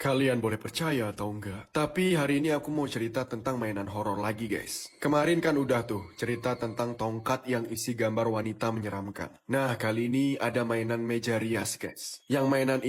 Kalian boleh percaya atau enggak, tapi hari ini aku mau cerita tentang mainan horor lagi guys. Kemarin kan udah tuh cerita tentang tongkat yang isi gambar wanita menyeramkan. Nah kali ini ada mainan meja rias guys. Yang mainan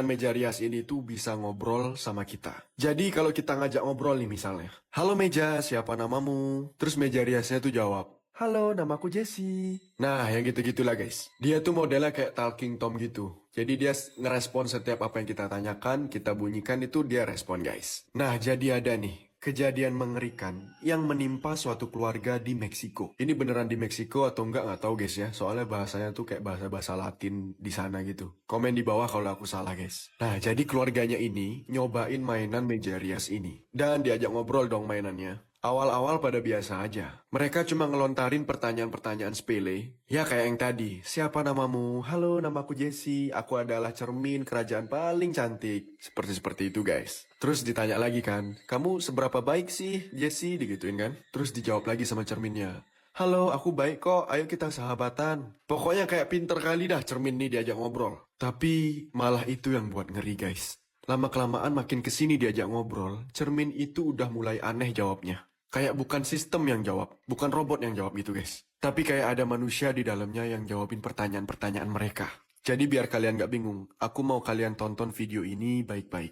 meja rias ini tuh bisa ngobrol sama kita. Jadi kalau kita ngajak ngobrol nih misalnya, "Halo meja, siapa namamu?" Terus meja riasnya tuh jawab, "Halo, namaku Jesse." Nah, yang gitu-gitulah guys. Dia tuh modelnya kayak talking tom gitu. Jadi dia ngerespon setiap apa yang kita tanyakan, kita bunyikan itu dia respon guys. Nah, jadi ada nih kejadian mengerikan yang menimpa suatu keluarga di Meksiko. Ini beneran di Meksiko atau enggak nggak tahu guys ya. Soalnya bahasanya tuh kayak bahasa-bahasa Latin di sana gitu. Komen di bawah kalau aku salah guys. Nah, jadi keluarganya ini nyobain mainan meja rias ini. Dan diajak ngobrol dong mainannya. Awal-awal pada biasa aja. Mereka cuma ngelontarin pertanyaan-pertanyaan sepele. Ya kayak yang tadi, siapa namamu? Halo, namaku Jesse. Aku adalah cermin kerajaan paling cantik. Seperti itu guys. Terus ditanya lagi kan, kamu seberapa baik sih Jesse? Digituin kan. Terus dijawab lagi sama cerminnya. Halo, aku baik kok. Ayo kita sahabatan. Pokoknya kayak pinter kali dah cermin nih diajak ngobrol. Tapi malah itu yang buat ngeri guys. Lama-kelamaan makin kesini diajak ngobrol, cermin itu udah mulai aneh jawabnya. Kayak bukan sistem yang jawab, bukan robot yang jawab gitu guys. Tapi kayak ada manusia di dalamnya yang jawabin pertanyaan-pertanyaan mereka. Jadi biar kalian gak bingung, aku mau kalian tonton video ini baik-baik.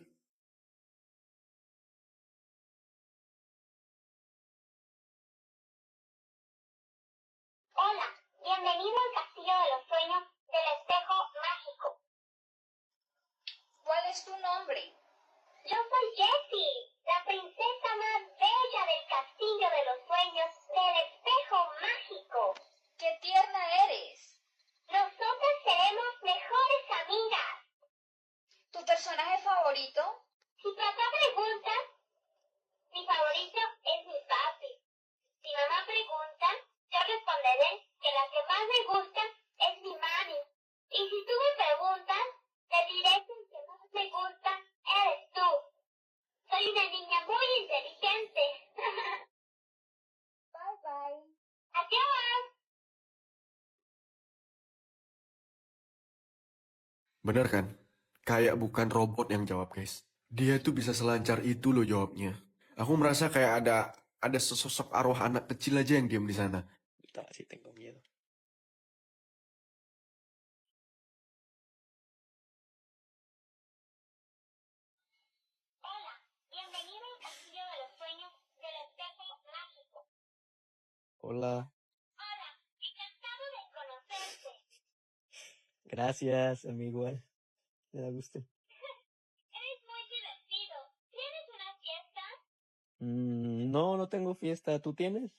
Hola, bienvenido al Castillo de los Sueños del Espejo Mágico. ¿Cuál es tu nombre? Yo soy Jessie, la princesa más bella del Castillo de los Sueños del Espejo Mágico. ¡Qué tierna eres! Nosotras seremos mejores amigas. ¿Tu personaje favorito? Si papá pregunta, mi favorito es mi papi. Si mamá pregunta, yo responderé que la que más me gusta es mi mami. Y si tú me preguntas, te diré que el que más me gusta eres tú. Soy una niña muy inteligente. Bye bye. Adiós. Bener kan? Kayak bukan robot yang jawab guys. Dia tuh bisa selancar itu loh jawabnya. Aku merasa kayak ada sesosok arwah anak kecil aja yang diam di sana. Puta, sí tengo miedo. Hola, bienvenido al Castillo de los Sueños del Espejo Mágico. Hola, Hola, encantado de conocerte. gracias, amigo. Igual. Me da gusto. Eres muy divertido. ¿Tienes una fiesta? No, no tengo fiesta. ¿Tú tienes?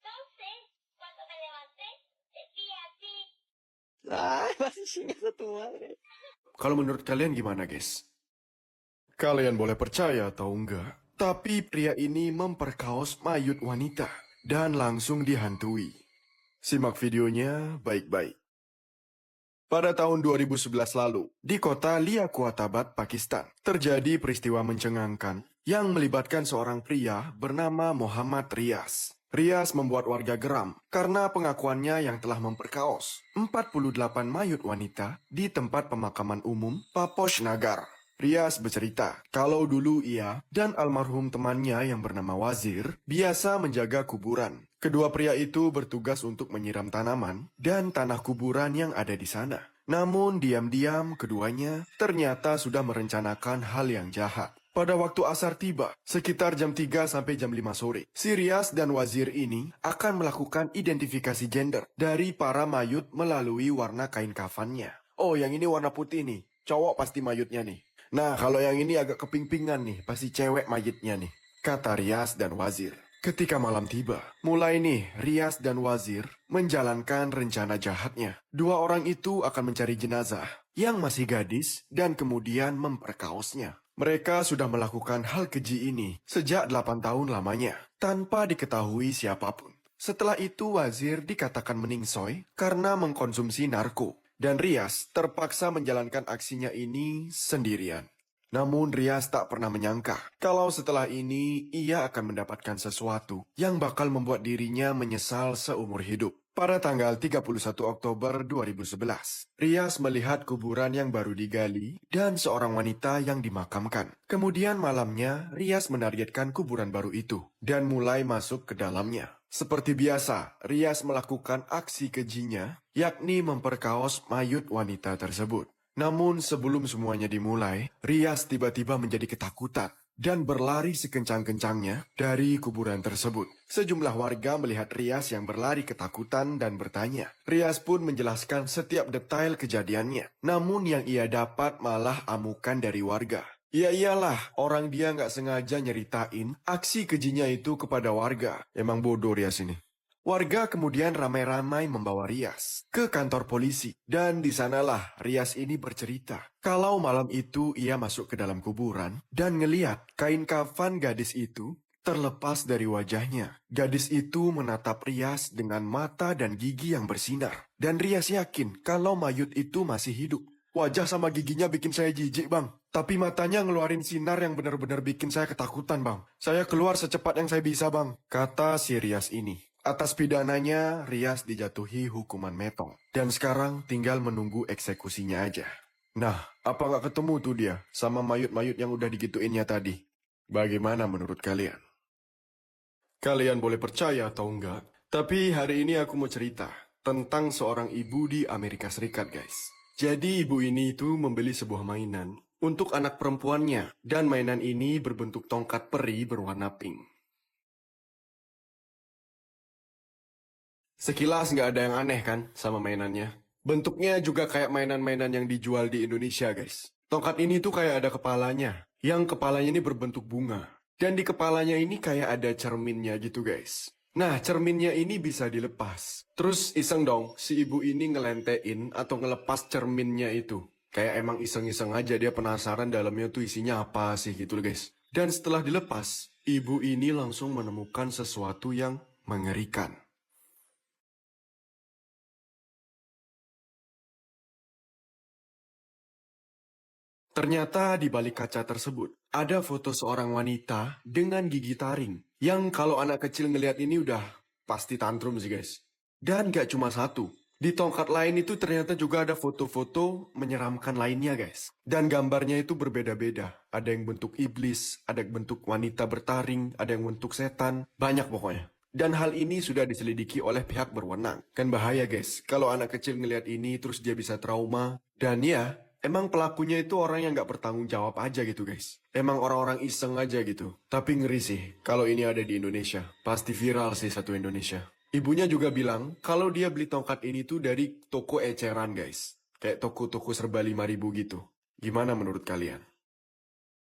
No sé. Cuando me levanté, decía así. ¡Ay, vas a chingar a tu madre! Kalau menurut kalian gimana guys? Kalian boleh percaya atau enggak, tapi pria ini memperkaos mayat wanita dan langsung dihantui. Simak videonya baik-baik. Pada tahun 2011 lalu, di kota Liaquatabad, Pakistan, terjadi peristiwa mencengangkan yang melibatkan seorang pria bernama Muhammad Rias. Rias membuat warga geram karena pengakuannya yang telah memperkaos 48 mayat wanita di tempat pemakaman umum Paposh Nagar. Rias bercerita kalau dulu ia dan almarhum temannya yang bernama Wazir biasa menjaga kuburan. Kedua pria itu bertugas untuk menyiram tanaman dan tanah kuburan yang ada di sana. Namun diam-diam keduanya ternyata sudah merencanakan hal yang jahat. Pada waktu asar tiba, sekitar jam 3 sampai jam 5 sore, si Rias dan Wazir ini akan melakukan identifikasi gender dari para mayut melalui warna kain kafannya. Oh, yang ini warna putih nih, cowok pasti mayutnya nih. Nah, kalau yang ini agak keping-pingan nih, pasti cewek mayitnya nih, kata Rias dan Wazir. Ketika malam tiba, mulai nih Rias dan Wazir menjalankan rencana jahatnya. Dua orang itu akan mencari jenazah yang masih gadis dan kemudian memperkaosnya. Mereka sudah melakukan hal keji ini sejak 8 tahun lamanya, tanpa diketahui siapapun. Setelah itu Wazir dikatakan meningsoy karena mengkonsumsi narko, dan Rias terpaksa menjalankan aksinya ini sendirian. Namun Rias tak pernah menyangka kalau setelah ini ia akan mendapatkan sesuatu yang bakal membuat dirinya menyesal seumur hidup. Pada tanggal 31 Oktober 2011, Rias melihat kuburan yang baru digali dan seorang wanita yang dimakamkan. Kemudian malamnya, Rias menargetkan kuburan baru itu dan mulai masuk ke dalamnya. Seperti biasa, Rias melakukan aksi kejinya, yakni memperkaos mayat wanita tersebut. Namun sebelum semuanya dimulai, Rias tiba-tiba menjadi ketakutan dan berlari sekencang-kencangnya dari kuburan tersebut. Sejumlah warga melihat Rias yang berlari ketakutan dan bertanya. Rias pun menjelaskan setiap detail kejadiannya. Namun yang ia dapat malah amukan dari warga. Ya iyalah, orang dia nggak sengaja nyeritain aksi kejinya itu kepada warga. Emang bodoh Rias ini. Warga kemudian ramai-ramai membawa Rias ke kantor polisi. Dan di sanalah Rias ini bercerita. Kalau malam itu ia masuk ke dalam kuburan dan ngeliat kain kafan gadis itu terlepas dari wajahnya. Gadis itu menatap Rias dengan mata dan gigi yang bersinar. Dan Rias yakin kalau mayat itu masih hidup. Wajah sama giginya bikin saya jijik, Bang. Tapi matanya ngeluarin sinar yang benar-benar bikin saya ketakutan, Bang. Saya keluar secepat yang saya bisa, Bang. Kata si Rias ini. Atas pidananya, Rias dijatuhi hukuman metong. Dan sekarang tinggal menunggu eksekusinya aja. Nah, apa nggak ketemu tuh dia sama mayut-mayut yang udah digituinnya tadi? Bagaimana menurut kalian? Kalian boleh percaya atau enggak, tapi hari ini aku mau cerita tentang seorang ibu di Amerika Serikat, guys. Jadi ibu ini itu membeli sebuah mainan untuk anak perempuannya. Dan mainan ini berbentuk tongkat peri berwarna pink. Sekilas nggak ada yang aneh kan sama mainannya. Bentuknya juga kayak mainan-mainan yang dijual di Indonesia, guys. Tongkat ini tuh kayak ada kepalanya. Yang kepalanya ini berbentuk bunga. Dan di kepalanya ini kayak ada cerminnya gitu, guys. Nah, cerminnya ini bisa dilepas. Terus iseng dong, si ibu ini ngelentein atau ngelepas cerminnya itu. Kayak emang iseng-iseng aja, dia penasaran dalamnya tuh isinya apa sih gitu loh, guys. Dan setelah dilepas, ibu ini langsung menemukan sesuatu yang mengerikan. Ternyata di balik kaca tersebut, ada foto seorang wanita dengan gigi taring. Yang kalau anak kecil ngelihat ini udah pasti tantrum sih, guys. Dan gak cuma satu. Di tongkat lain itu ternyata juga ada foto-foto menyeramkan lainnya, guys. Dan gambarnya itu berbeda-beda. Ada yang bentuk iblis, ada yang bentuk wanita bertaring, ada yang bentuk setan. Banyak pokoknya. Dan hal ini sudah diselidiki oleh pihak berwenang. Kan bahaya, guys. Kalau anak kecil ngelihat ini terus dia bisa trauma. Dan ya, emang pelakunya itu orang yang gak bertanggung jawab aja gitu, guys. Emang orang-orang iseng aja gitu. Tapi ngeri sih, kalau ini ada di Indonesia. Pasti viral sih satu Indonesia. Ibunya juga bilang, kalau dia beli tongkat ini tuh dari toko eceran, guys. Kayak toko-toko serba 5.000 gitu. Gimana menurut kalian?